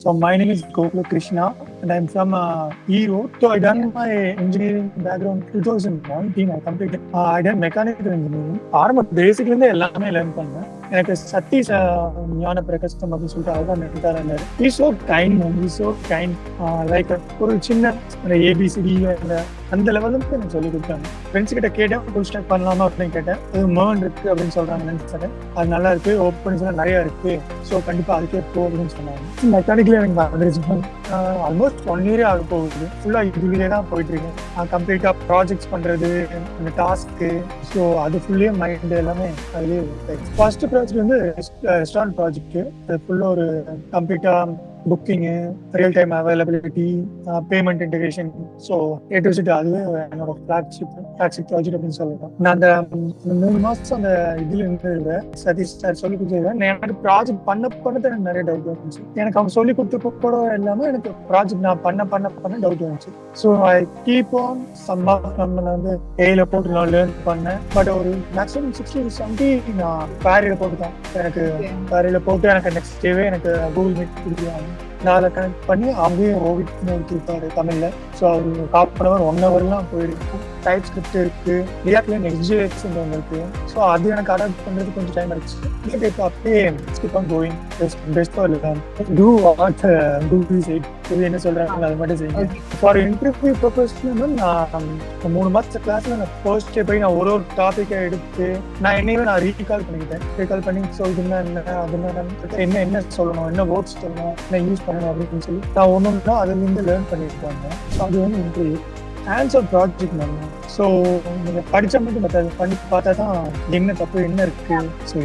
So my name is Gokul Krishna and I'm from Erode. So I done my engineering background 2019. I completed. I done mechanical engineering. ஆரம்ப பேசிக்ல இருந்து எல்லாமே learn பண்ணேன். எனக்கு சதீஷ் ஞான பிரகாசம் அப்படின்னு சொல்லிட்டு அவர் மென்டாரா இருந்தாரு. He's so kind man. He's so kind. Like ஒரு சின்ன ஏபிசிடி அந்த லெவலுக்கு எனக்கு சொல்லி கொடுத்தாங்க. ஃப்ரெண்ட்ஸ் கிட்ட கேட்டேன் ஃபுல் ஸ்டாக் பண்ணலாமா அப்படின்னு கேட்டேன். அது மேர்ன் இருக்கு அப்படின்னு சொல்றாங்க நினைச்சேன். அது நல்லா இருக்கு, ஓப்பன்ஸ் நிறைய இருக்கு, ஸோ கண்டிப்பா அதுக்கே போ அப்படின்னு சொன்னாங்க. மெக்கானிக்கலி எனக்கு வந்துருச்சு. ஆல்மோஸ்ட் 1 year ஆக போகுது. ஃபுல்லா இதுலயே தான் போயிட்டு இருக்கேன். கம்ப்ளீட்டா ப்ராஜெக்ட்ஸ் பண்றது, அந்த டாஸ்க்கு, ஸோ அது ஃபுல்லே மைண்ட் எல்லாமே அதுலேயே ஃபர்ஸ்ட் ப்ராஜெக்ட் வந்து ரெஸ்டாரண்ட் ப்ராஜெக்ட். அது ஃபுல்லா ஒரு கம்ப்ளீட்டா booking, real time availability, payment integration, so A to set அதுவே என்னோட ஃபிளாக்ஷிப் ப்ராஜெக்ட் அப்படின்னு சொல்லலாம். நான் அந்த 3 மாசம் அந்த இதுல இருந்து சதீஷ் சார் சொல்லி கொடுத்துருக்கேன். எனக்கு ப்ராஜெக்ட் பண்ணது எனக்கு நிறைய டவுட் வந்துச்சு. எனக்கு அவங்க சொல்லி கொடுத்த கூட இல்லாம எனக்கு ப்ராஜெக்ட் நான் பண்ண டவுட் வந்துச்சு. ஸோ ஐ கீப் ஆன் நம்ம வந்து ஏல போட்டு நான் லேர்ன் பண்ணேன். பட் ஒரு மேக்ஸிமம் 60 to 70 நான் பேரியில போட்டுதான். எனக்கு பேரியில போட்டு எனக்கு நெக்ஸ்ட் டேவே எனக்கு கூகுள் மீட் கொடுக்குறாங்க. நான் அதை கனெக்ட் பண்ணி அப்படியே ஓவிட் கொடுத்தாரு தமிழ்ல. ஸோ அவர் 1/2 hourலாம் போயிருக்கு. டைப் ஸ்கிரிப்ட் இருக்கு, ரியாக்ட்ல நெக்ஸ்ட் ஒன்று இருக்கு. ஸோ அது எனக்கு அடாப்ட் பண்ணுறது கொஞ்சம் டைம் ஆயிடுச்சு. இப்போ அப்படியே skip on going best to what to side இது என்ன சொல்றாங்க அது மட்டும் செய்யுங்க. ஃபார் இன்டர்வியூ பர்பஸ்ல நான் 3 மாச கிளாஸ்ல நான் ஃபர்ஸ்ட் போய் நான் ஒரு டாபிக்கை எடுத்து நான் என்னையுமே நான் ரீகால் பண்ணி ஸோ இது என்ன என்ன சொல்லணும், என்ன வேர்ட்ஸ் சொல்லணும், என்ன யூஸ் பண்ணணும் அப்படின்னு சொல்லி நான் ஒன்றுனா அதுலேருந்து லேர்ன் பண்ணியிருக்காங்க. ஸோ அது வந்து இன்டர்வியூ ஆன்சர் ப்ராஜெக்ட் பண்ணணும். ஸோ நீங்கள் படித்த மட்டும் பண்ணி பார்த்தா தான் என்ன தப்பு என்ன இருக்கு. ஸோ